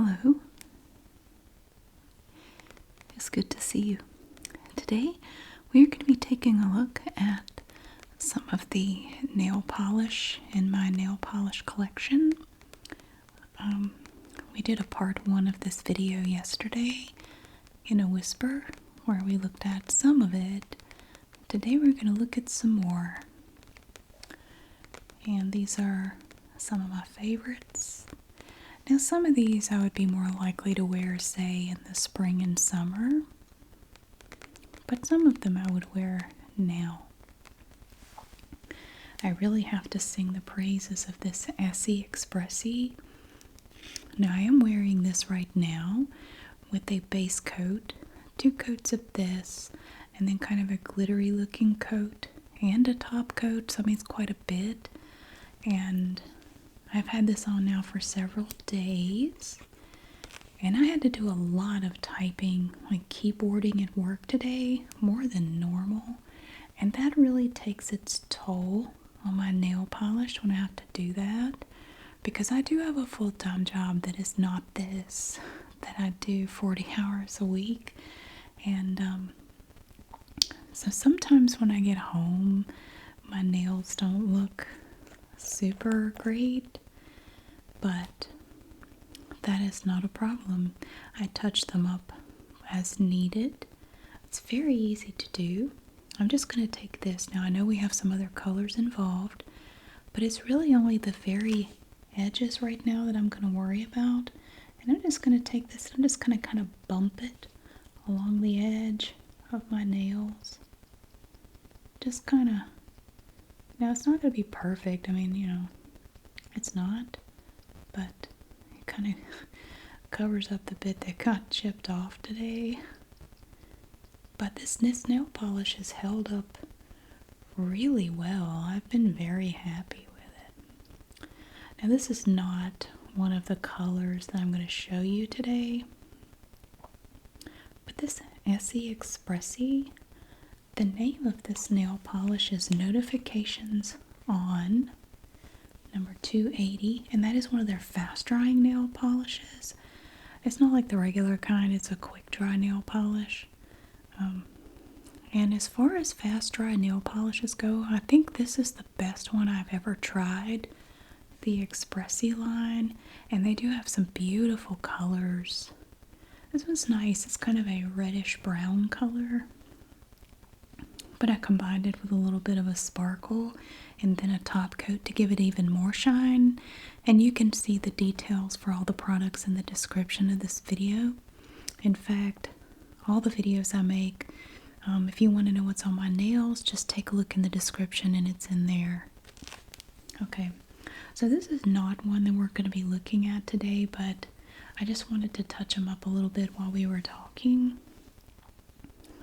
Hello. It's good to see you. Today we're going to be taking a look at some of the nail polish in my nail polish collection. We did a part 1 of this video yesterday in a whisper where we looked at some of it. Today we're going to look at some more. And these are some of my favorites. Now some of these I would be more likely to wear, say, in the spring and summer. But some of them I would wear now. I really have to sing the praises of this Expressie. Now I am wearing this right now with a base coat, 2 coats of this, and then kind of a glittery looking coat and a top coat, so I mean it's quite a bit. And I've had this on now for several days, and I had to do a lot of typing, like keyboarding at work today, more than normal, and that really takes its toll on my nail polish when I have to do that, because I do have a full-time job that is not this, that I do 40 hours a week. And so sometimes when I get home, my nails don't look super great, but that is not a problem. I touch them up as needed. It's very easy to do. I'm just going to take this. Now I know we have some other colors involved, but it's really only the very edges right now that I'm going to worry about. And I'm just going to take this, I'm just going to kind of bump it along the edge of my nails. Just kind of, now it's not going to be perfect. I mean, you know, it's not, but it kind of covers up the bit that got chipped off today. But this nail polish has held up really well. I've been very happy with it. Now this is not one of the colors that I'm going to show you today, but this Expressie, the name of this nail polish is Notifications On number 280, and that is one of their fast drying nail polishes. It's not like the regular kind, it's a quick dry nail polish. And as far as fast dry nail polishes go, I think this is the best one I've ever tried, the Expressie line, and they do have some beautiful colors. This one's nice. It's kind of a reddish brown color, but I combined it with a little bit of a sparkle and then a top coat to give it even more shine. And you can see the details for all the products in the description of this video. In fact, all the videos I make, if you want to know what's on my nails, just take a look in the description and it's in there. Okay, so this is not one that we're going to be looking at today, but I just wanted to touch them up a little bit while we were talking.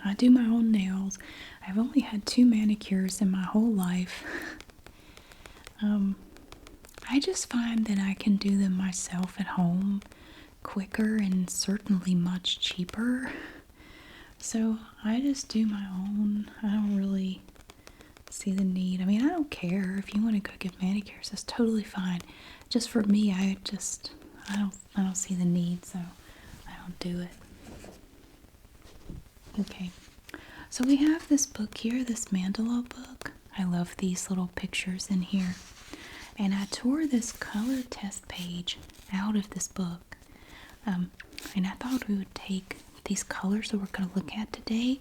I do my own nails. I've only had 2 manicures in my whole life. I just find that I can do them myself at home quicker and certainly much cheaper. So I just do my own. I don't really see the need. I mean, I don't care if you want to go get manicures. That's totally fine. Just for me, I don't see the need, so I don't do it. Okay, so we have this book here, this Mando Book. I love these little pictures in here. And I tore this color test page out of this book. And I thought we would take these colors that we're going to look at today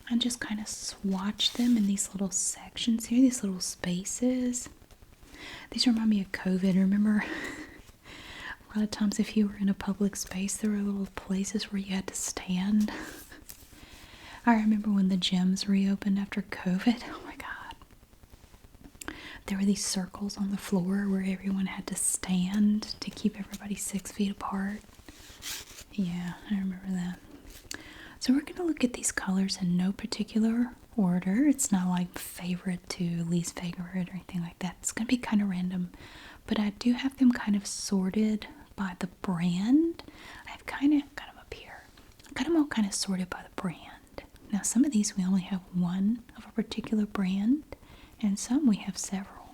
and just kind of swatch them in these little sections here, these little spaces. These remind me of COVID. Remember, a lot of times if you were in a public space, there were little places where you had to stand. I remember when the gyms reopened after COVID. Oh my God. There were these circles on the floor where everyone had to stand to keep everybody 6 feet apart. Yeah, I remember that. So we're going to look at these colors in no particular order. It's not like favorite to least favorite or anything like that. It's going to be kind of random. But I do have them kind of sorted by the brand. I've kind of got them up here. I've got them all kind of sorted by the brand. Now some of these we only have one of a particular brand, and some we have several.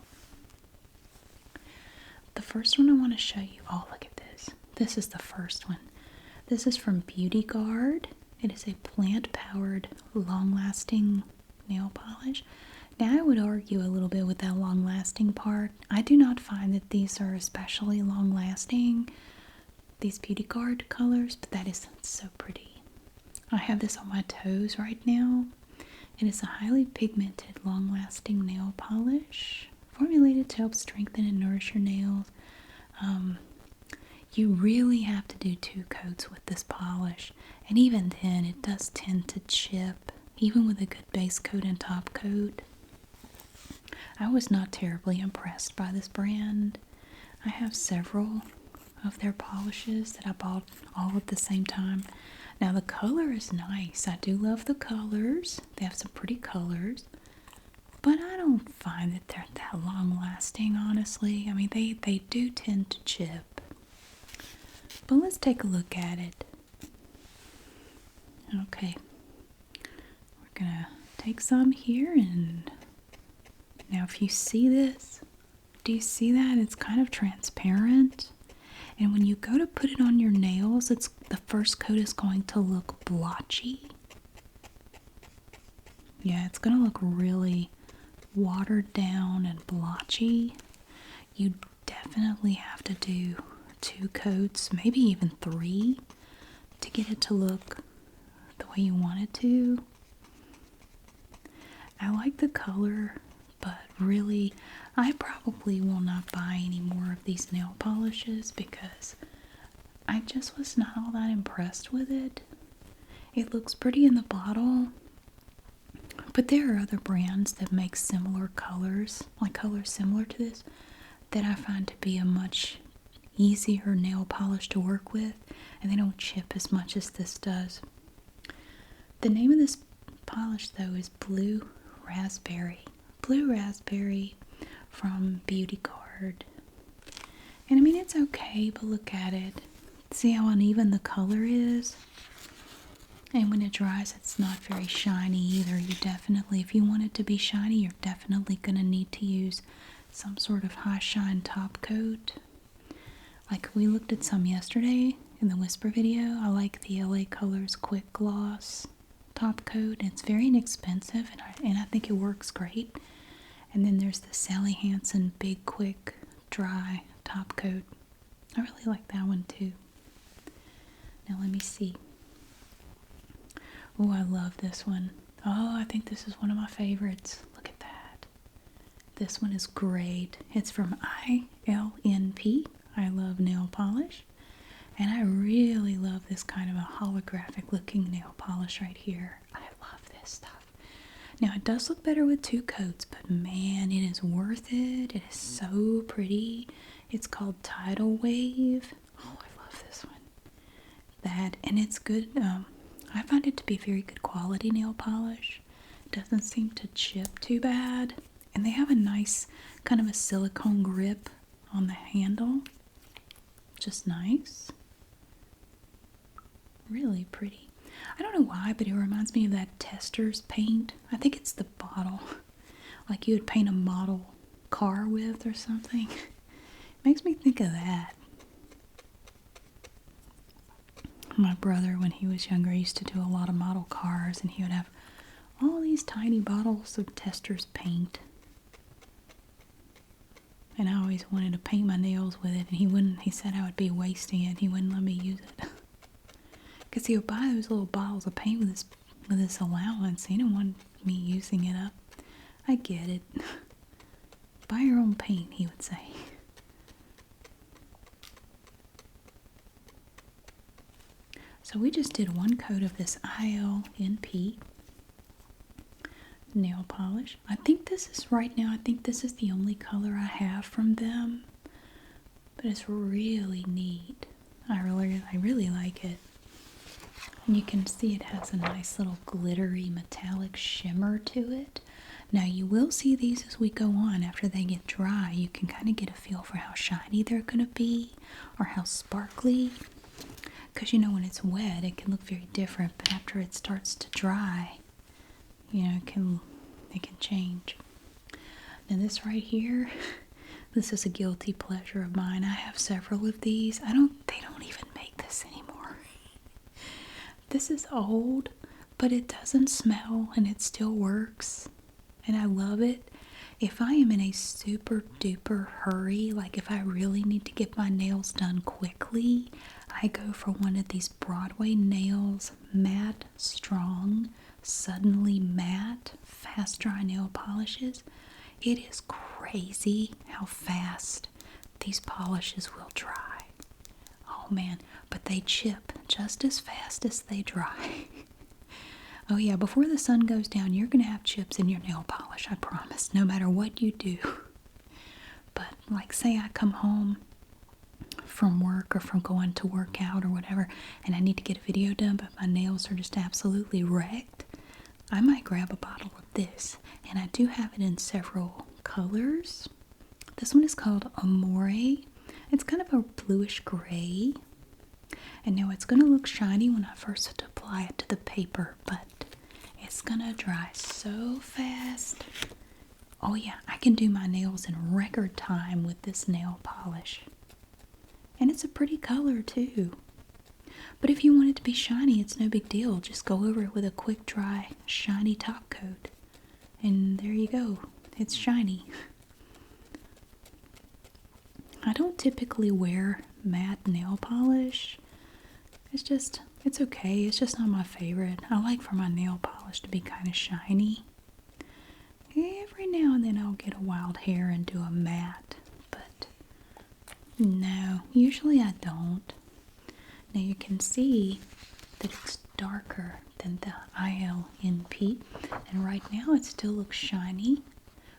The first one I want to show you, oh look at this. This is the first one. This is from Beauty Guard. It is a plant-powered, long-lasting nail polish. Now I would argue a little bit with that long-lasting part. I do not find that these are especially long-lasting, these Beauty Guard colors, but that is so pretty. I have this on my toes right now. It is a highly pigmented, long-lasting nail polish formulated to help strengthen and nourish your nails. You really have to do 2 coats with this polish, and even then it does tend to chip, even with a good base coat and top coat. I was not terribly impressed by this brand. I have several of their polishes that I bought all at the same time. Now the color is nice. I do love the colors. They have some pretty colors. But I don't find that they're that long lasting, honestly. I mean, they do tend to chip. But let's take a look at it. Okay. We're going to take some here, and now if you see this, do you see that? It's kind of transparent. And when you go to put it on your nails, the first coat is going to look blotchy. Yeah, it's going to look really watered down and blotchy. You definitely have to do 2 coats, maybe even 3, to get it to look the way you want it to. I like the color, but really, I probably will not buy any more of these nail polishes because I just was not all that impressed with it. It looks pretty in the bottle, but there are other brands that make similar colors, like colors similar to this, that I find to be a much easier nail polish to work with, and they don't chip as much as this does. The name of this polish, though, is Blue Raspberry. Blue Raspberry from Beauty Guard. And I mean, it's okay, but look at it. See how uneven the color is? And when it dries, it's not very shiny either. You definitely, if you want it to be shiny, you're definitely going to need to use some sort of high shine top coat. Like we looked at some yesterday in the Whisper video. I like the LA Colors Quick Gloss top coat. It's very inexpensive, and I think it works great. And then there's the Sally Hansen Big Quick Dry top coat. I really like that one too. Now let me see. Oh, I love this one. Oh, I think this is one of my favorites. Look at that. This one is great. It's from INP. I love nail polish. And I really love this kind of a holographic looking nail polish right here. I love this stuff. Now it does look better with 2 coats, but man, it is worth it. It is so pretty. It's called Tidal Wave. Oh, I love this one. That, and it's good. I find it to be very good quality nail polish. It doesn't seem to chip too bad. And they have a nice kind of a silicone grip on the handle. Just nice. Really pretty. I don't know why, but it reminds me of that Tester's paint. I think it's the bottle. Like you would paint a model car with or something. Makes me think of that. My brother, when he was younger, used to do a lot of model cars, and he would have all these tiny bottles of Tester's paint. And I always wanted to paint my nails with it, and he wouldn't. He said I would be wasting it. He wouldn't let me use it. Because he would buy those little bottles of paint with his allowance. He didn't want me using it up. I get it. Buy your own paint, he would say. So we just did 1 coat of this INP nail polish. I think this is right now, I think this is the only color I have from them. But it's really neat. I really like it. And you can see it has a nice little glittery metallic shimmer to it. Now you will see these as we go on. After they get dry, you can kind of get a feel for how shiny they're going to be or how sparkly. Because you know, when it's wet, it can look very different, but after it starts to dry, you know, it can change. Now this right here, This is a guilty pleasure of mine. I have several of these. They don't even make this anymore. This is old, but it doesn't smell and it still works. And I love it. If I am in a super duper hurry, like if I really need to get my nails done quickly, I go for one of these Broadway nails, matte, strong, suddenly matte, fast dry nail polishes. It is crazy how fast these polishes will dry. Oh man, but they chip just as fast as they dry. Oh yeah, before the sun goes down, you're going to have chips in your nail polish, I promise, no matter what you do. But like say I come home from work or from going to work out or whatever, and I need to get a video done, but my nails are just absolutely wrecked, I might grab a bottle of this. And I do have it in several colors. This one is called Amore. It's kind of a bluish gray. And now it's going to look shiny when I first apply it to the paper, but it's going to dry so fast. Oh yeah, I can do my nails in record time with this nail polish. And it's a pretty color too. But if you want it to be shiny, it's no big deal. Just go over it with a quick dry, shiny top coat. And there you go. It's shiny. I don't typically wear matte nail polish. It's okay. It's just not my favorite. I like for my nail polish to be kind of shiny. Every now and then I'll get a wild hair and do a matte, but no, usually I don't. Now you can see that it's darker than the INP, and right now it still looks shiny,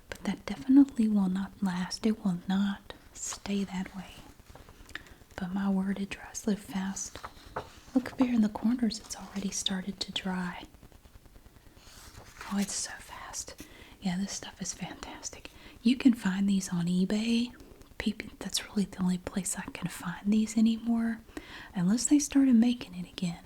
but that definitely will not last. It will not stay that way. But my word, it dries so fast. Look up here in the corners, it's already started to dry. Oh, it's so fast. Yeah, this stuff is fantastic. You can find these on eBay. That's really the only place I can find these anymore, unless they started making it again.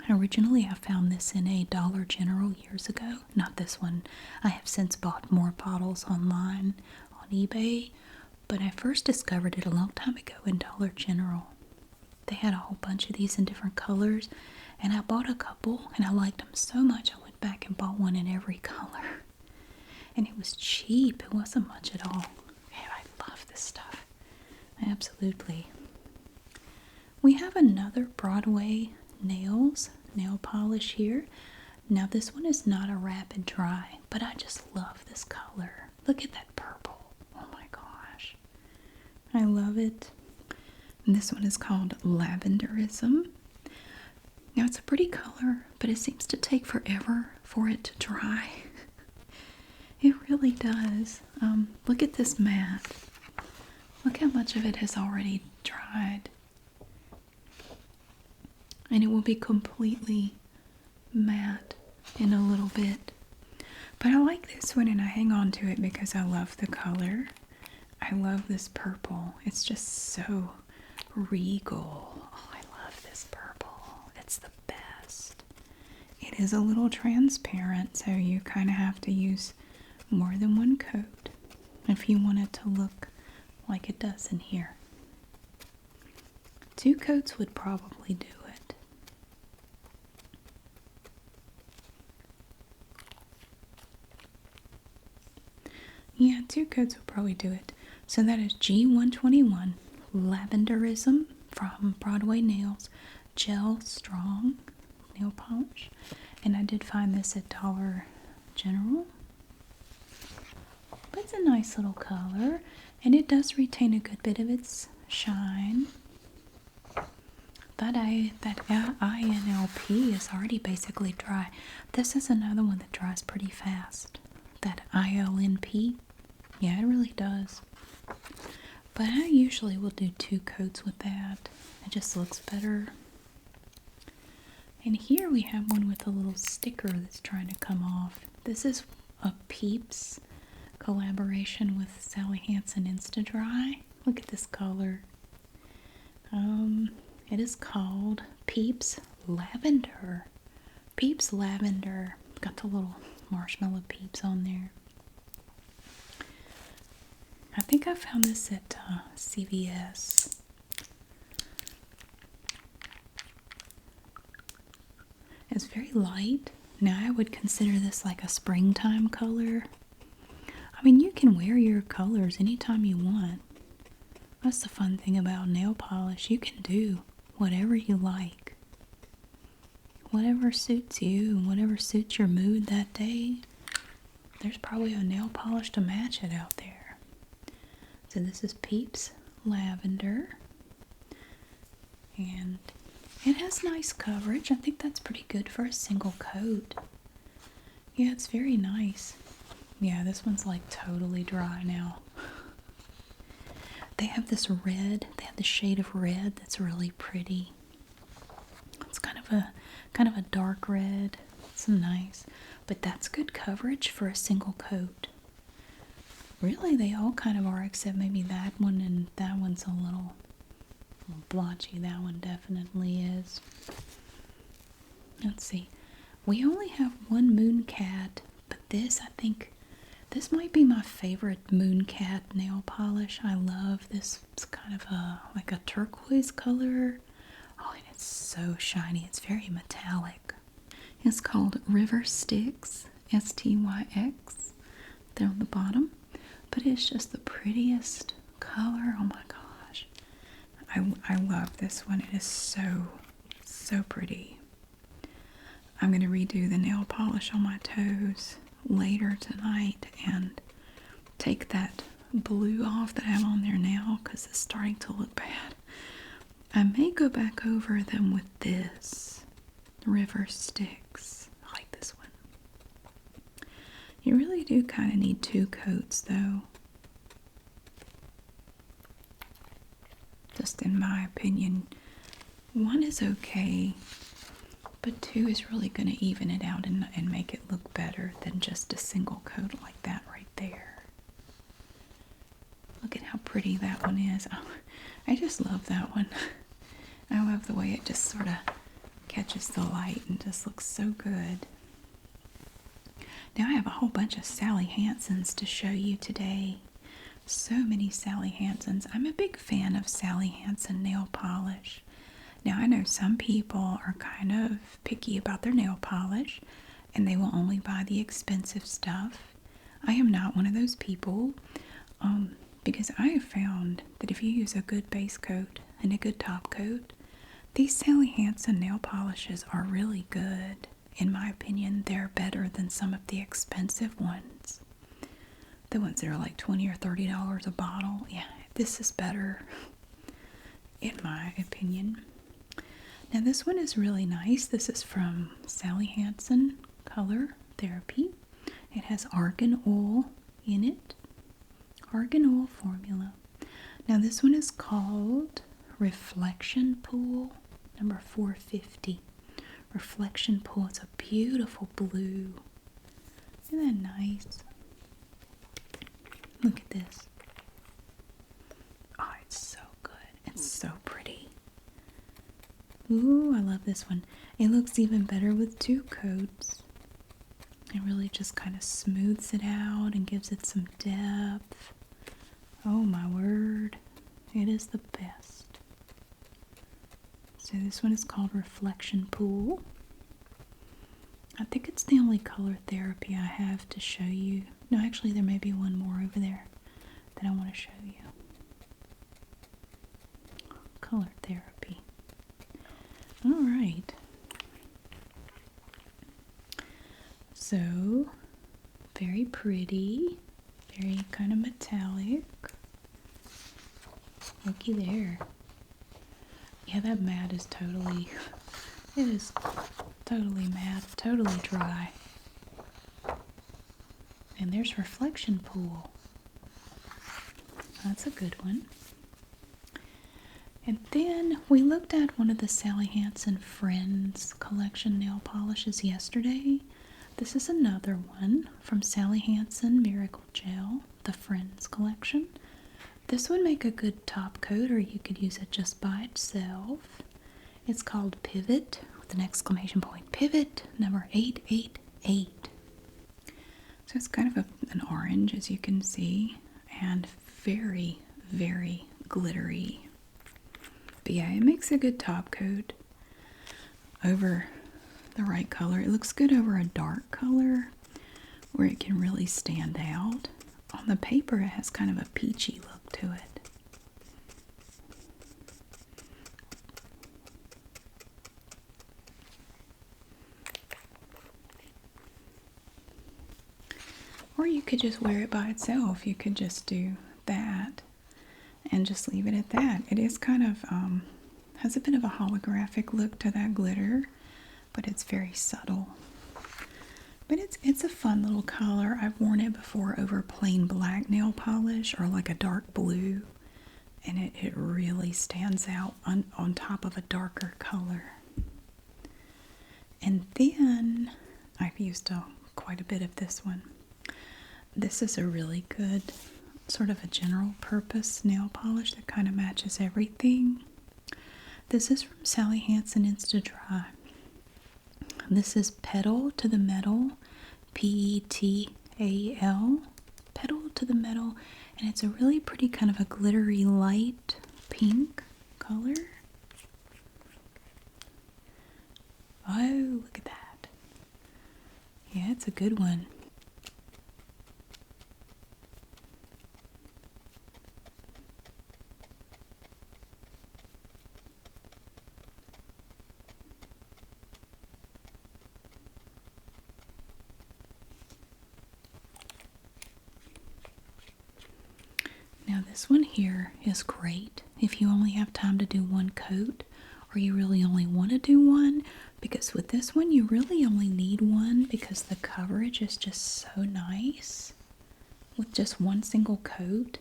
Originally, I found this in a Dollar General years ago. Not this one. I have since bought more bottles online on eBay, but I first discovered it a long time ago in Dollar General. They had a whole bunch of these in different colors, and I bought a couple, and I liked them so much I went back and bought one in every color. And it was cheap. It wasn't much at all. Yeah, I love this stuff. Absolutely. We have another Broadway nail polish here. Now this one is not a rapid dry, but I just love this color. Look at that purple. Oh my gosh. I love it. And this one is called Lavenderism. Now it's a pretty color, but it seems to take forever for it to dry. It really does. Look at this matte. Look how much of it has already dried. And it will be completely matte in a little bit. But I like this one and I hang on to it because I love the color. I love this purple. It's just so regal. Oh, I love this purple. It's the best. It is a little transparent, so you kind of have to use more than one coat if you want it to look like it does in here. 2 coats would probably do it. Yeah, 2 coats would probably do it. So that is G121 Lavenderism from Broadway Nails Gel Strong Nail Polish. And I did find this at Dollar General. But it's a nice little color, and it does retain a good bit of its shine. That INLP is already basically dry. This is another one that dries pretty fast. That ILNP, yeah, it really does. But I usually will do 2 coats with that. It just looks better. And here we have one with a little sticker that's trying to come off. This is a Peeps collaboration with Sally Hansen InstaDry. Look at this color. It is called Peeps Lavender. Peeps Lavender. Got the little marshmallow peeps on there. I think I found this at CVS. It's very light. Now I would consider this like a springtime color. I mean, you can wear your colors anytime you want. That's the fun thing about nail polish. You can do whatever you like. Whatever suits you and whatever suits your mood that day. There's probably a nail polish to match it out there. So this is Peeps Lavender. And it has nice coverage. I think that's pretty good for a single coat. Yeah, it's very nice. Yeah, this one's like totally dry now. They have this red. They have the shade of red that's really pretty. It's kind of a dark red. It's nice, but that's good coverage for a single coat. Really, they all kind of are, except maybe that one, and that one's a little blotchy. That one definitely is. Let's see. We only have one Mooncat, but this, I think, this might be my favorite Mooncat nail polish. I love this. It's kind of like a turquoise color. Oh, and it's so shiny. It's very metallic. It's called River Sticks STYX. They're on the bottom, but it's just the prettiest color. Oh my gosh. I love this one. It is so pretty. I'm going to redo the nail polish on my toes later tonight and take that blue off that I have on there now because it's starting to look bad. I may go back over them with this River Sticks. I like this one. You really do kind of need two coats though. Just in my opinion. One is okay, but two is really going to even it out and make it look better than just a single coat like that right there. Look at how pretty that one is. Oh, I just love that one. I love the way it just sort of catches the light and just looks so good. Now I have a whole bunch of Sally Hansens to show you today. So many Sally Hansens. I'm a big fan of Sally Hansen nail polish. Now I know some people are kind of picky about their nail polish and they will only buy the expensive stuff. I am not one of those people because I have found that if you use a good base coat and a good top coat, these Sally Hansen nail polishes are really good. In my opinion, they're better than some of the expensive ones. The ones that are like $20 or $30 a bottle. Yeah, this is better in my opinion. Now this one is really nice. This is from Sally Hansen Color Therapy. It has argan oil in it. Argan oil formula. Now this one is called Reflection Pool number 450. Reflection Pool. It's a beautiful blue. Isn't that nice? Look at this. Oh, it's so good. It's so pretty. Ooh, I love this one. It looks even better with two coats. It really just kind of smooths it out and gives it some depth. Oh my word. It is the best. So this one is called Reflection Pool. I think it's the only color therapy I have to show you. No, actually there may be one more over there that I want to show you. Color therapy. Alright. So, very pretty. Very kind of metallic. Looky there. Yeah, that mat is totally, it is totally matte, totally dry. And there's Reflection Pool. That's a good one. And then we looked at one of the Sally Hansen Friends collection nail polishes yesterday. This is another one from Sally Hansen Miracle Gel, the Friends collection. This would make a good top coat, or you could use it just by itself. It's called Pivot with an exclamation point. Pivot number 888. So it's kind of an orange, as you can see, and very, very glittery. But yeah, it makes a good top coat over the right color. It looks good over a dark color where it can really stand out. On the paper, it has kind of a peachy look to it. Or you could just wear it by itself. You could just do that and just leave it at that. It is kind of, has a bit of a holographic look to that glitter, but it's very subtle. But it's a fun little color. I've worn it before over plain black nail polish or like a dark blue, and it really stands out on top of a darker color. And then I've used quite a bit of this one. This is a really good sort of a general purpose nail polish that kind of matches everything. This is from Sally Hansen InstaDry. This is Petal to the Metal, P-E-T-A-L, Petal to the Metal, and it's a really pretty kind of a glittery light pink color. Oh, look at that. Yeah, it's a good one. Now this one here is great if you only have time to do one coat, or you really only want to do one, because with this one you really only need one because the coverage is just so nice with just one single coat,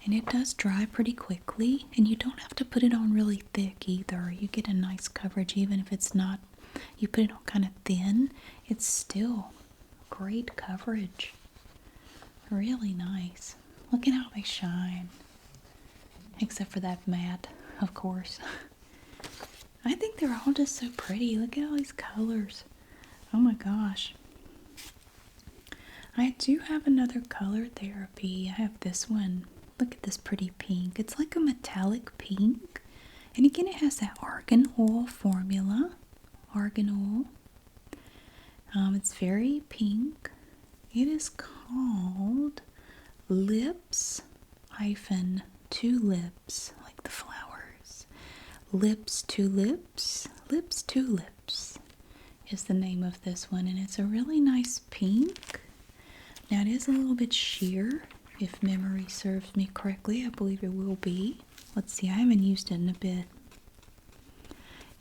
and it does dry pretty quickly, and you don't have to put it on really thick either. You get a nice coverage even if it's not, you put it on kind of thin, it's still great coverage. Really nice. Look at how they shine. Except for that matte, of course. I think they're all just so pretty. Look at all these colors. Oh my gosh. I do have another color therapy. I have this one. Look at this pretty pink. It's like a metallic pink. And again, it has that argan oil formula. Argan oil. It's very pink. It is called Lips-to Lips, like the flowers. Lips to Lips, Lips to Lips is the name of this one, and it's a really nice pink. Now it is a little bit sheer, if memory serves me correctly. I believe it will be. Let's see, I haven't used it in a bit.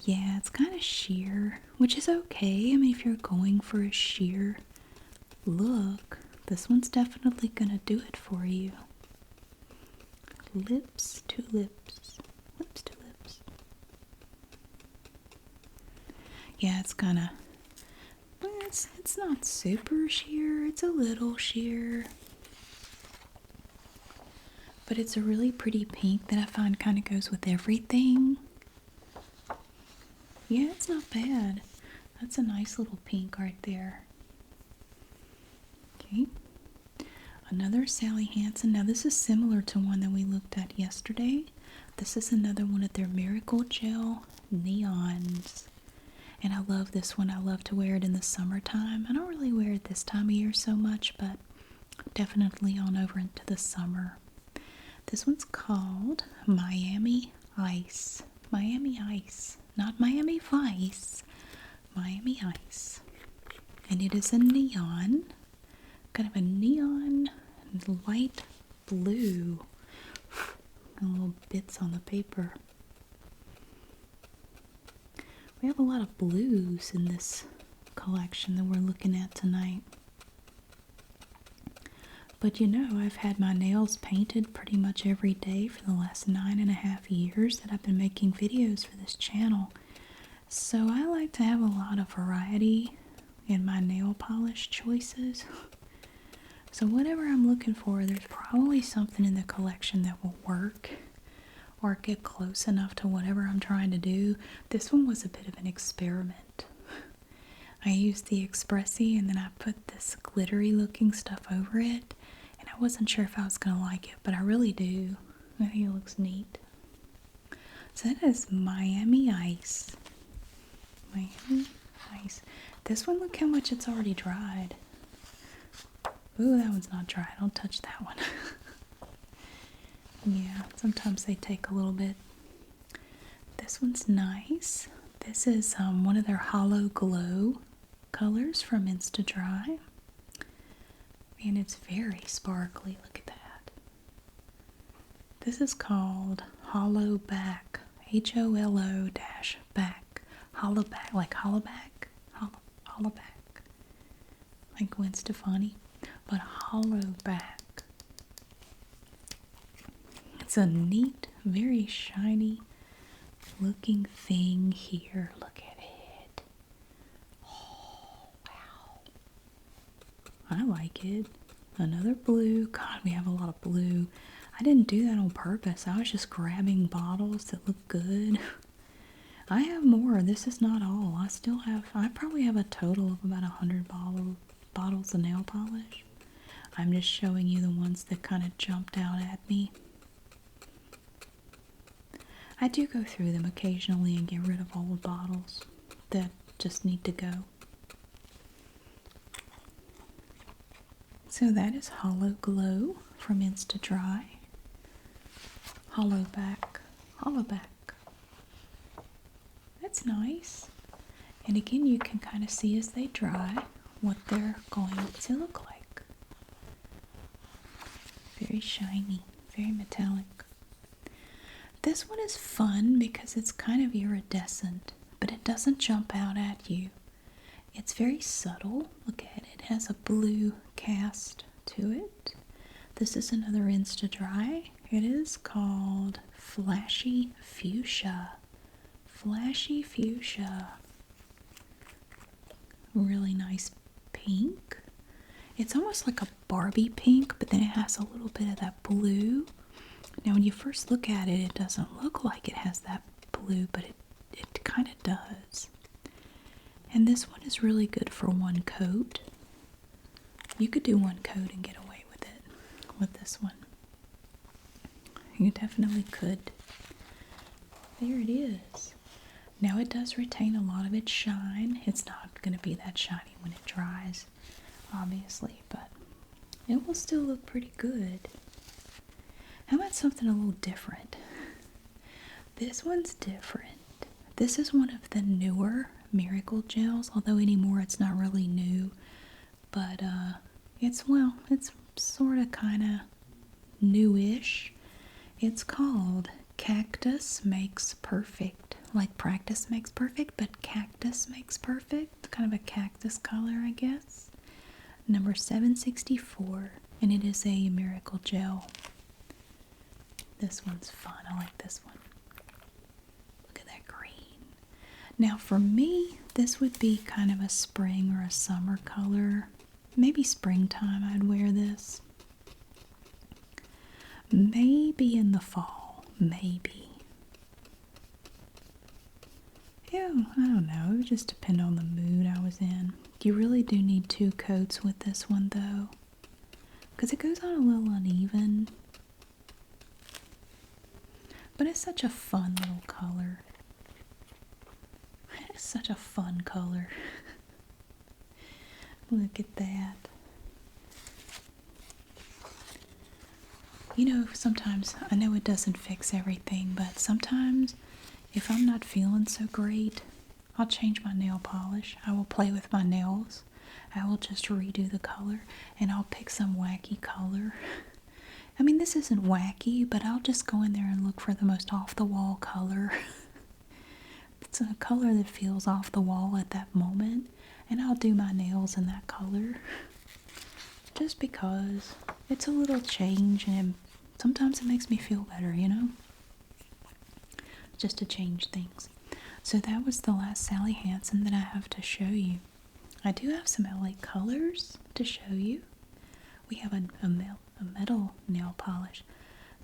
Yeah, it's kind of sheer, which is okay. I mean, if you're going for a sheer look, this one's definitely gonna do it for you. Lips to Lips. Lips to Lips. Yeah, it's kinda, it's not super sheer, it's a little sheer. But it's a really pretty pink that I find kind of goes with everything. Yeah, it's not bad. That's a nice little pink right there. Okay. Another Sally Hansen. Now this is similar to one that we looked at yesterday. This is another one of their Miracle Gel Neons. And I love this one. I love to wear it in the summertime. I don't really wear it this time of year so much, but definitely on over into the summer. This one's called Miami Ice. Miami Ice. Not Miami Vice. Miami Ice. And it is a neon. Kind of a neon light blue. And little bits on the paper. We have a lot of blues in this collection that we're looking at tonight. But you know, I've had my nails painted pretty much every day for the last 9.5 years that I've been making videos for this channel. So I like to have a lot of variety in my nail polish choices. So whatever I'm looking for, there's probably something in the collection that will work or get close enough to whatever I'm trying to do. This one was a bit of an experiment. I used the Expressie and then I put this glittery looking stuff over it, and I I wasn't sure if I was going to like it, but I really do. I think it looks neat. So that is Miami Ice. Miami Ice. This one, look how much it's already dried. Ooh, that one's not dry. Don't touch that one. Yeah, sometimes they take a little bit. This one's nice. This is one of their Hollow Glow colors from InstaDry. And it's very sparkly. Look at that. This is called Hollow Back. HOLO dash back. Hollow back. Like hollow back. Hollow back. Like Gwen Stefani. But hollow back. It's a neat, very shiny looking thing here. Look at it. Oh, wow. I like it. Another blue. God, we have a lot of blue. I didn't do that on purpose. I was just grabbing bottles that look good. I have more. This is not all. I probably have a total of about 100 bottles of nail polish. I'm just showing you the ones that kind of jumped out at me. I do go through them occasionally and get rid of old bottles that just need to go. So that is Hollow Glow from InstaDry. Hollow back. That's nice. And again, you can kind of see as they dry what they're going to look like. Very shiny, very metallic. This one is fun because it's kind of iridescent, but it doesn't jump out at you. It's very subtle. Look at it. It has a blue cast to it. This is another InstaDry. It is called Flashy Fuchsia. Flashy Fuchsia. Really nice pink. It's almost like a Barbie pink, but then it has a little bit of that blue. Now, when you first look at it, it doesn't look like it has that blue, but it kind of does. And this one is really good for one coat. You could do one coat and get away with it with this one. You definitely could. There it is. Now it does retain a lot of its shine. It's not going to be that shiny when it dries, obviously, but it will still look pretty good. How about something a little different? This one's different. This is one of the newer Miracle Gels, although anymore it's not really new, but it's sort of kind of newish. It's called Cactus Makes Perfect. Like practice makes perfect, but cactus makes perfect. Kind of a cactus color, I guess. Number 764, and it is a Miracle Gel. This one's fun. I like this one. Look at that green. Now for me, this would be kind of a spring or a summer color. Maybe springtime I'd wear this. Maybe in the fall. Maybe. Yeah, I don't know. It would just depend on the mood I was in. You really do need 2 coats with this one though, because it goes on a little uneven. But it's such a fun little color. It's such a fun color. Look at that. You know, sometimes, I know it doesn't fix everything, but sometimes if I'm not feeling so great, I'll change my nail polish. I will play with my nails. I will just redo the color, and I'll pick some wacky color. I mean, this isn't wacky, but I'll just go in there and look for the most off-the-wall color. It's a color that feels off the wall at that moment, and I'll do my nails in that color. Just because it's a little change, and sometimes it makes me feel better, you know? Just to change things. So that was the last Sally Hansen that I have to show you. I do have some LA colors to show you. We have a metal nail polish.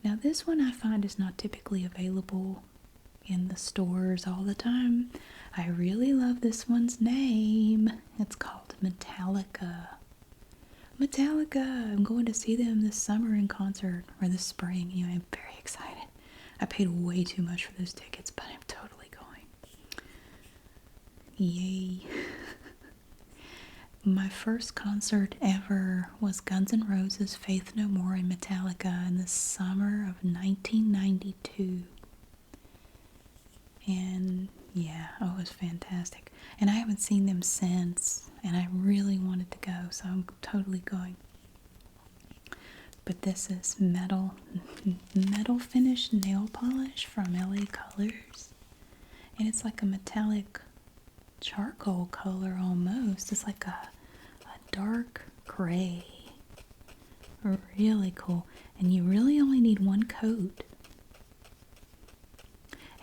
Now this one I find is not typically available in the stores all the time. I really love this one's name. It's called Metallica. Metallica. I'm going to see them this summer in concert, or this spring. Anyway, I'm very excited. I paid way too much for those tickets, but I'm totally going. Yay. My first concert ever was Guns N' Roses' Faith No More and Metallica in the summer of 1992. And yeah, oh, it was fantastic. And I haven't seen them since, and I really wanted to go, so I'm totally going. But this is metal finish nail polish from LA Colors. And it's like a metallic charcoal color almost. It's like a dark gray. Really cool. And you really only need one coat.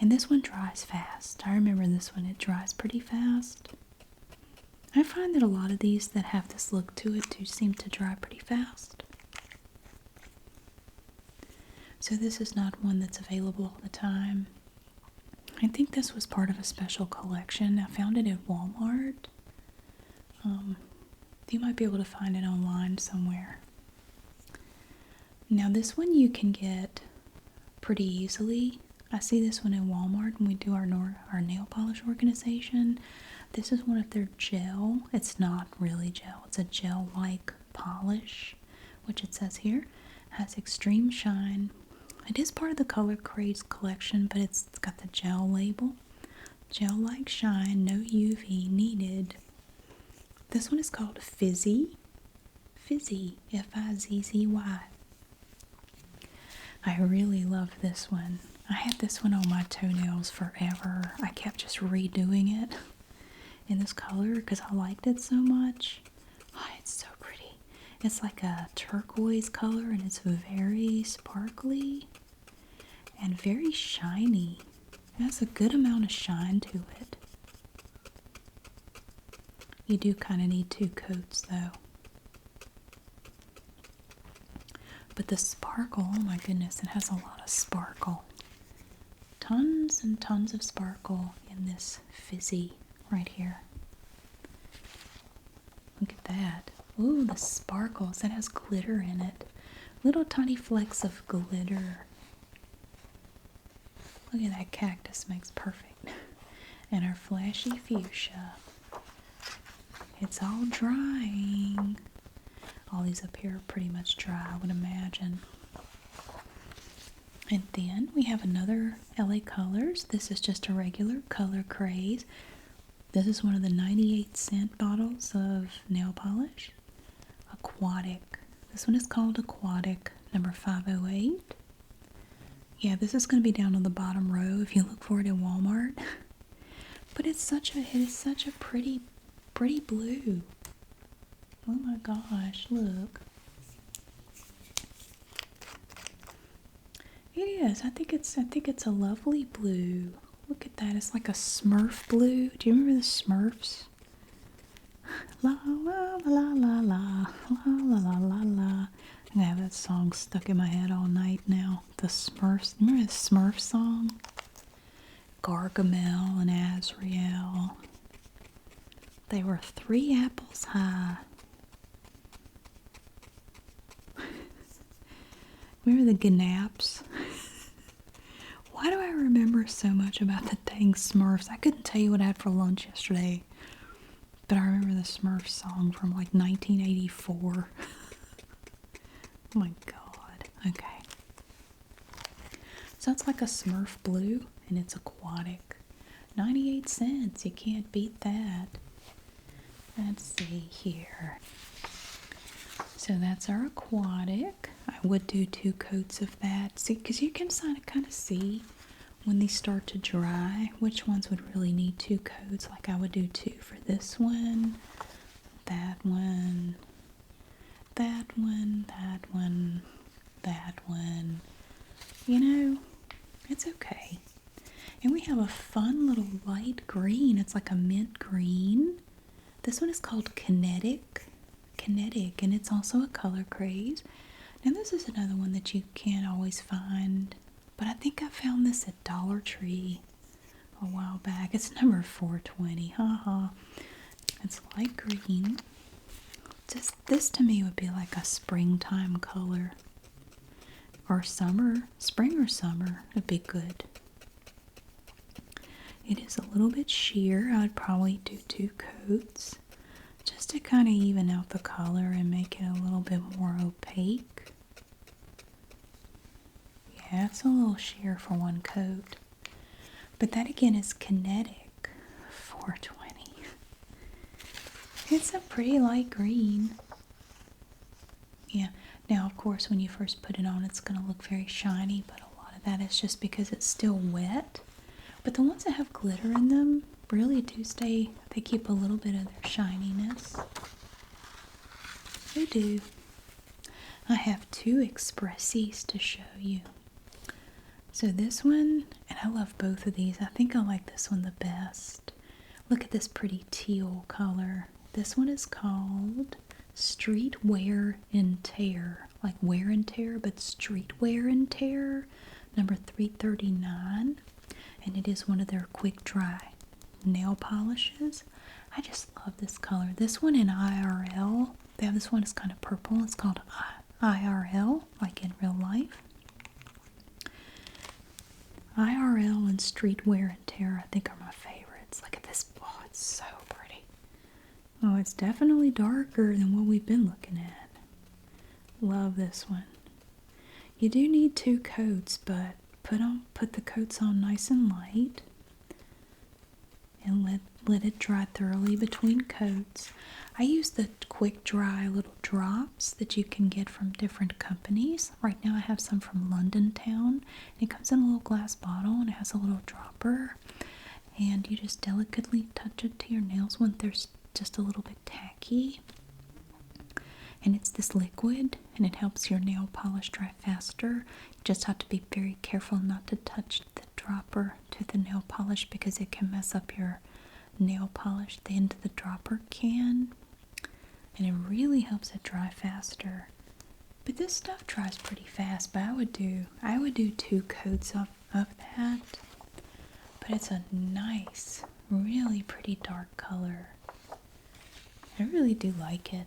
And this one dries fast. I remember this one, it dries pretty fast. I find that a lot of these that have this look to it do seem to dry pretty fast. So this is not one that's available all the time. I think this was part of a special collection. I found it at Walmart. You might be able to find it online somewhere. Now this one you can get pretty easily. I see this one in Walmart when we do our nail polish organization. This is one of their gel. It's not really gel. It's a gel-like polish, which it says here has extreme shine. It is part of the Color Craze collection, but it's got the gel label. Gel-like shine, no UV needed. This one is called Fizzy. Fizzy, F-I-Z-Z-Y. I really love this one. I had this one on my toenails forever. I kept just redoing it in this color because I liked it so much. Oh, it's so pretty. It's like a turquoise color and it's very sparkly and very shiny. It has a good amount of shine to it. You do kind of need two coats though. But the sparkle, oh my goodness, it has a lot of sparkle. Tons and tons of sparkle in this Fizzy right here. Look at that. Ooh, the sparkles. It has glitter in it. Little tiny flecks of glitter. Look at that cactus, makes perfect. And our flashy fuchsia. It's all drying. All these up here are pretty much dry, I would imagine. And then we have another LA Colors. This is just a regular Color Craze. This is one of the 98-cent bottles of nail polish. Aquatic. This one is called Aquatic, number 508. Yeah, this is going to be down on the bottom row if you look for it in Walmart. But it is such a pretty blue. Oh my gosh, look. It is. I think it's a lovely blue. Look at that. It's like a Smurf blue. Do you remember the Smurfs? La la la la la la la la la la. I'm gonna have that song stuck in my head all night now. The Smurfs. Remember the Smurf song? Gargamel and Azrael. They were 3 apples high. Remember the Gnaps? Why do I remember so much about the dang Smurfs? I couldn't tell you what I had for lunch yesterday. But I remember the Smurfs song from like 1984. Oh my god. Okay. So it's like a Smurf blue and it's aquatic. 98 cents. You can't beat that. Let's see here. So that's our aquatic. I would do 2 coats of that. See, because you can kind of see when these start to dry which ones would really need 2 coats. Like I would do 2 for this one, that one, that one, that one, that one. You know, it's okay. And we have a fun little light green. It's like a mint green. This one is called Kinetic, and it's also a Color Craze. Now this is another one that you can't always find, but I think I found this at Dollar Tree a while back. It's number 420, haha. It's light green, This to me would be like a springtime color. Or summer. Spring or summer would be good. It is a little bit sheer. I would probably do 2 coats just to kind of even out the color and make it a little bit more opaque. Yeah, it's a little sheer for 1 coat. But that again is Kinetic 420. It's a pretty light green. Yeah, now of course when you first put it on it's going to look very shiny, but a lot of that is just because it's still wet. But the ones that have glitter in them really do stay, they keep a little bit of their shininess. They do. I have 2 Expressies to show you. So this one, and I love both of these. I think I like this one the best. Look at this pretty teal color. This one is called Street Wear and Tear. Like wear and tear, but street wear and tear. Number 339. And it is one of their quick dry nail polishes. I just love this color. This one in IRL. Yeah, this one is kind of purple. It's called IRL, like in real life. IRL and Street Wear and Tear, I think, are my favorites. Look at this. Oh, it's so pretty. Oh, it's definitely darker than what we've been looking at. Love this one. You do need 2 coats, but put the coats on nice and light and let it dry thoroughly between coats. I use the quick dry little drops that you can get from different companies. Right now I have some from London Town. It comes in a little glass bottle and it has a little dropper, and you just delicately touch it to your nails when they're just a little bit tacky. And it's this liquid, and it helps your nail polish dry faster. You just have to be very careful not to touch the dropper to the nail polish because it can mess up your nail polish. The end of the dropper can, and it really helps it dry faster. But this stuff dries pretty fast. But I would do 2 coats of that. But it's a nice, really pretty dark color. I really do like it.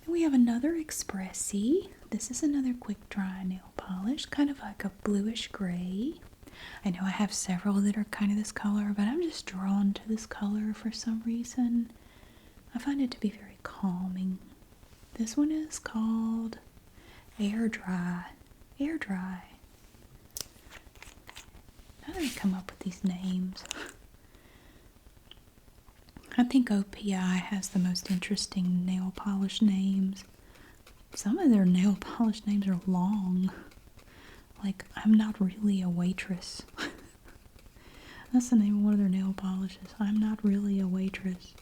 And we have another Expressie. This is another quick dry nail polish, kind of like a bluish gray. I know I have several that are kind of this color, but I'm just drawn to this color for some reason. I find it to be very calming. This one is called Air Dry. Air Dry. How do they come up with these names? I think OPI has the most interesting nail polish names. Some of their nail polish names are long. Like, I'm not really a waitress. That's the name of one of their nail polishes. I'm not really a waitress.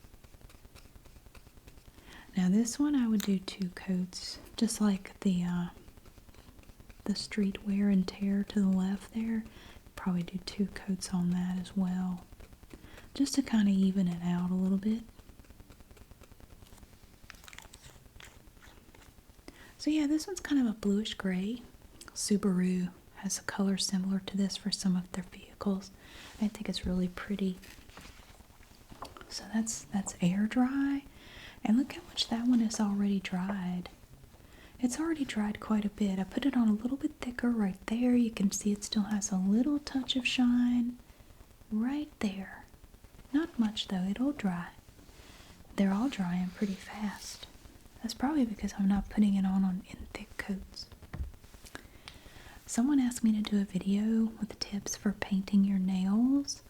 Now this one I would do 2 coats. Just like the Street Wear and Tear to the left there. Probably do 2 coats on that as well. Just to kind of even it out a little bit. So yeah, this one's kind of a bluish gray. Subaru has a color similar to this for some of their vehicles. I think it's really pretty. So that's air dry. And look how much that one is already dried. It's already dried quite a bit. I put it on a little bit thicker right there. You can see it still has a little touch of shine right there. Not much though, it'll dry. They're all drying pretty fast. That's probably because I'm not putting it on in thick coats. Someone asked me to do a video with tips for painting your nails.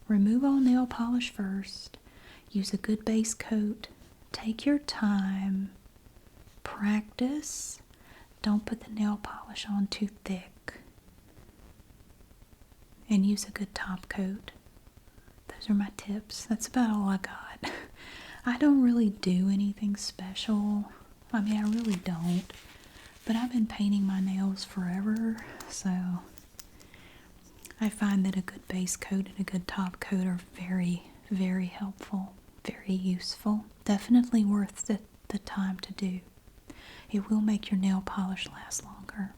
Remove all nail polish first. Use a good base coat. Take your time. Practice. Don't put the nail polish on too thick. And use a good top coat. Those are my tips. That's about all I got. I don't really do anything special. I mean, I really don't. But I've been painting my nails forever, so I find that a good base coat and a good top coat are very, very helpful, very useful. Definitely worth the time to do. It will make your nail polish last longer.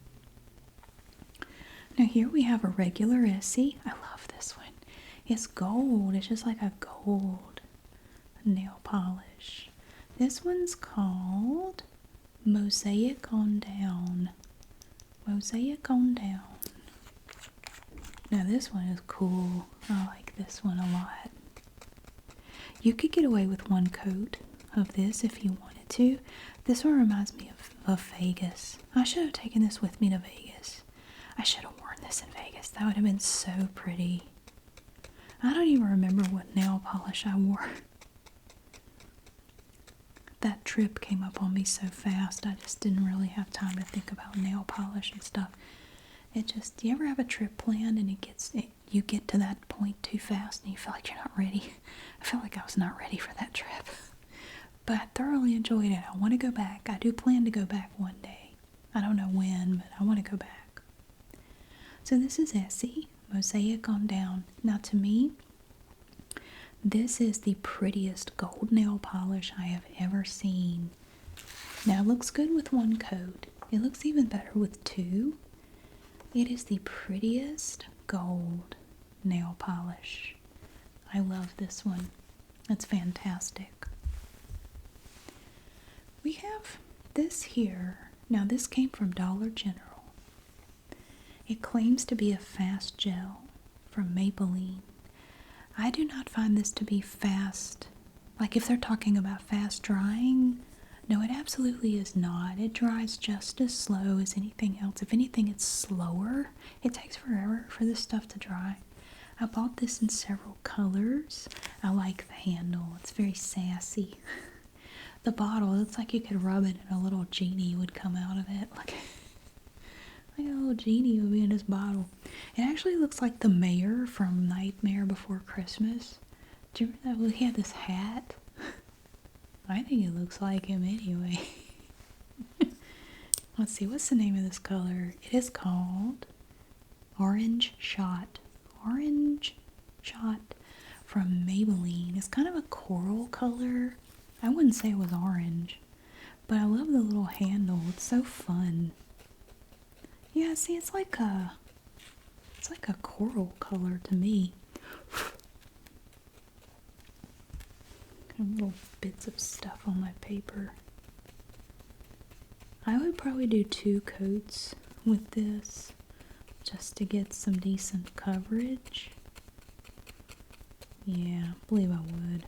Now here we have a regular Essie. I love this one. It's gold. It's just like a gold. nail polish. This one's called Mosaic on Down. Mosaic on Down. Now this one is cool. I like this one a lot. You could get away with one coat of this if you wanted to. This one reminds me of Vegas. I should have taken this with me to Vegas. I should have worn this in Vegas. That would have been so pretty. I don't even remember what nail polish I wore. That trip came up on me so fast, I just didn't really have time to think about nail polish and stuff. Do you ever have a trip planned and you get to that point too fast and you feel like you're not ready? I felt like I was not ready for that trip. But I thoroughly enjoyed it. I want to go back. I do plan to go back one day. I don't know when, but I want to go back. So this is Essie, Mosaic on Down. Now to me, this is the prettiest gold nail polish I have ever seen. Now it looks good with one coat. It looks even better with two. It is the prettiest gold nail polish. I love this one. It's fantastic. We have this here. Now this came from Dollar General. It claims to be a fast gel from Maybelline. I do not find this to be fast. Like if they're talking about fast drying, no, it absolutely is not. It dries just as slow as anything else. If anything, it's slower. It takes forever for this stuff to dry. I bought this in several colors. I like the handle. It's very sassy. The bottle, it's like you could rub it and a little genie would come out of it. Like a little genie would be in this bottle. It actually looks like the mayor from Nightmare Before Christmas. Do you remember that? He had this hat. I think it looks like him anyway. Let's see, what's the name of this color? It is called Orange Shot. Orange Shot from Maybelline. It's kind of a coral color. I wouldn't say it was orange, but I love the little handle. It's so fun. Yeah, see, it's like a coral color to me. Little bits of stuff on my paper. I would probably do 2 coats with this just to get some decent coverage. Yeah, I believe I would.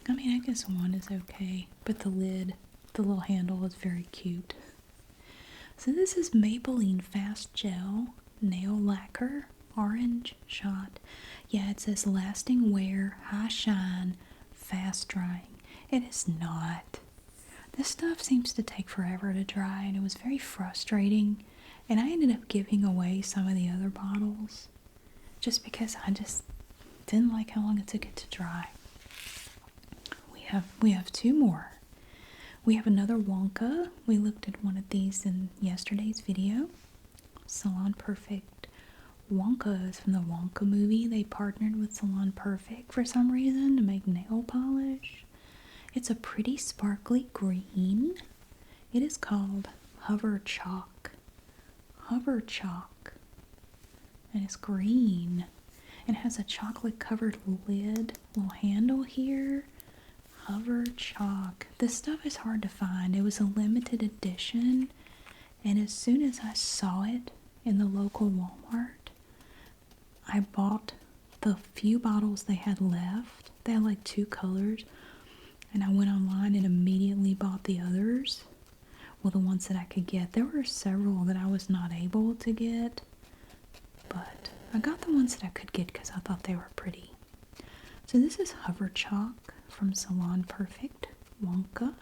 I mean, I guess one is okay, but the lid, the little handle is very cute. So this is Maybelline Fast Gel Nail Lacquer Orange Shot. Yeah, it says lasting wear, high shine, fast drying. It is not. This stuff seems to take forever to dry, and it was very frustrating. And I ended up giving away some of the other bottles just because I just didn't like how long it took it to dry. We have 2 more. We have another Wonka. We looked at one of these in yesterday's video. Salon Perfect Wonka is from the Wonka movie. They partnered with Salon Perfect for some reason to make nail polish. It's a pretty sparkly green. It is called Hover Chalk. Hover Chalk. And it's green. It has a chocolate covered lid, little handle here. Hover Chalk. This stuff is hard to find. It was a limited edition, and as soon as I saw it in the local Walmart, I bought the few bottles they had left. They had like 2 colors, and I went online and immediately bought the others. Well, the ones that I could get. There were several that I was not able to get, but I got the ones that I could get because I thought they were pretty. So this is Hover Chalk from Salon Perfect Wonka.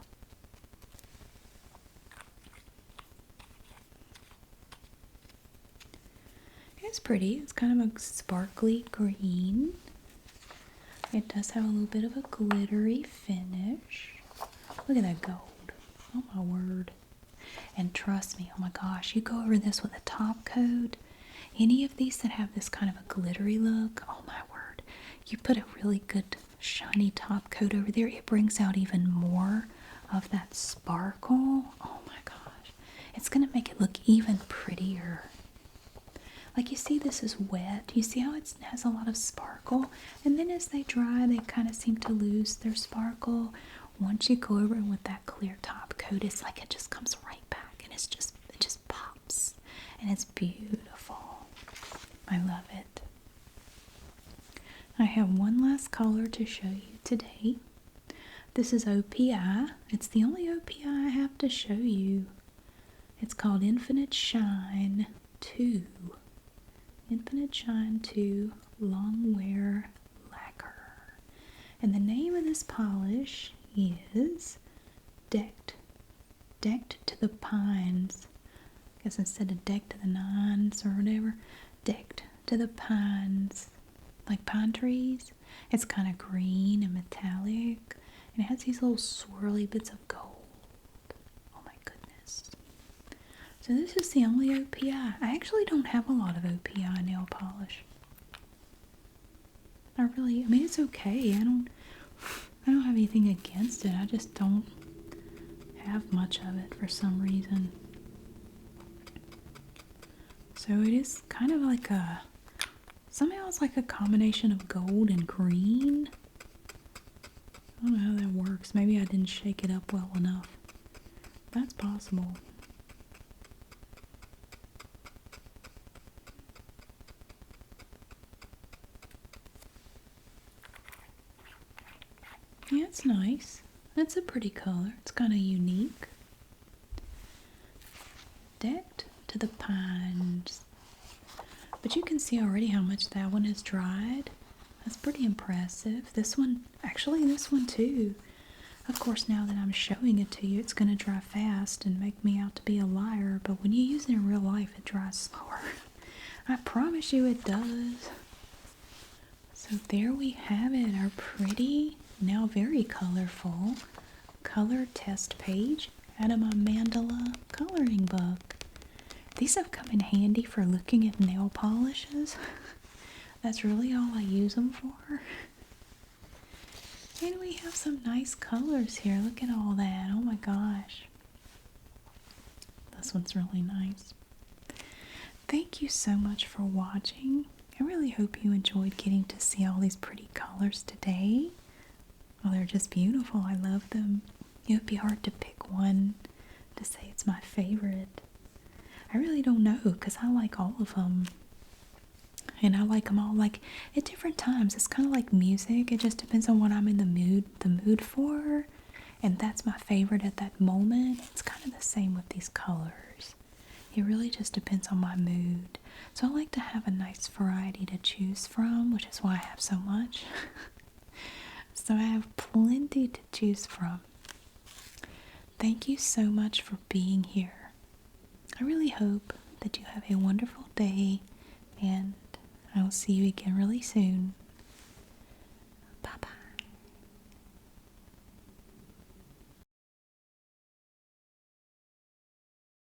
It's pretty. It's kind of a sparkly green. It does have a little bit of a glittery finish. Look at that gold. Oh my word. And trust me, oh my gosh, you go over this with a top coat. Any of these that have this kind of a glittery look, oh my word. You put a really good shiny top coat over there, it brings out even more of that sparkle. Oh my gosh. it's going to make it look even prettier. Like you see, this is wet. You see how it has a lot of sparkle? And then as they dry, they kind of seem to lose their sparkle. Once you go over it with that clear top coat, it's like it just comes right back, and it just pops. And it's beautiful. I love it. I have one last color to show you today. This is OPI. It's the only OPI I have to show you. It's called Infinite Shine 2. Infinite Shine 2 Long Wear Lacquer. And the name of this polish is Decked to the Pines. I guess instead of Decked to the Nines or whatever, Decked to the Pines. Like pine trees. It's kind of green and metallic. And it has these little swirly bits of gold. Oh my goodness. So this is the only OPI. I actually don't have a lot of OPI nail polish. I mean, it's okay. I don't have anything against it. I just don't have much of it for some reason. So it is kind of like somehow it's like a combination of gold and green. I don't know how that works. Maybe I didn't shake it up well enough. That's possible. Yeah, it's nice. It's a pretty color. It's kind of unique. Decked to the Pines. But you can see already how much that one has dried. That's pretty impressive. This one, actually this one too. Of course, now that I'm showing it to you, it's going to dry fast and make me out to be a liar. But when you use it in real life, it dries slower. I promise you it does. So there we have it, our pretty, now very colorful, color test page out of my mandala coloring book. These have come in handy for looking at nail polishes. That's really all I use them for. And we have some nice colors here. Look at all that. Oh my gosh. This one's really nice. Thank you so much for watching. I really hope you enjoyed getting to see all these pretty colors today. Well, they're just beautiful. I love them. It would be hard to pick one to say it's my favorite. I really don't know because I like all of them. And I like them all like at different times. It's kind of like music. It just depends on what I'm in the mood for. And that's my favorite at that moment. It's kind of the same with these colors. It really just depends on my mood. So I like to have a nice variety to choose from, which is why I have so much. So I have plenty to choose from. Thank you so much for being here. I really hope that you have a wonderful day, and I will see you again really soon.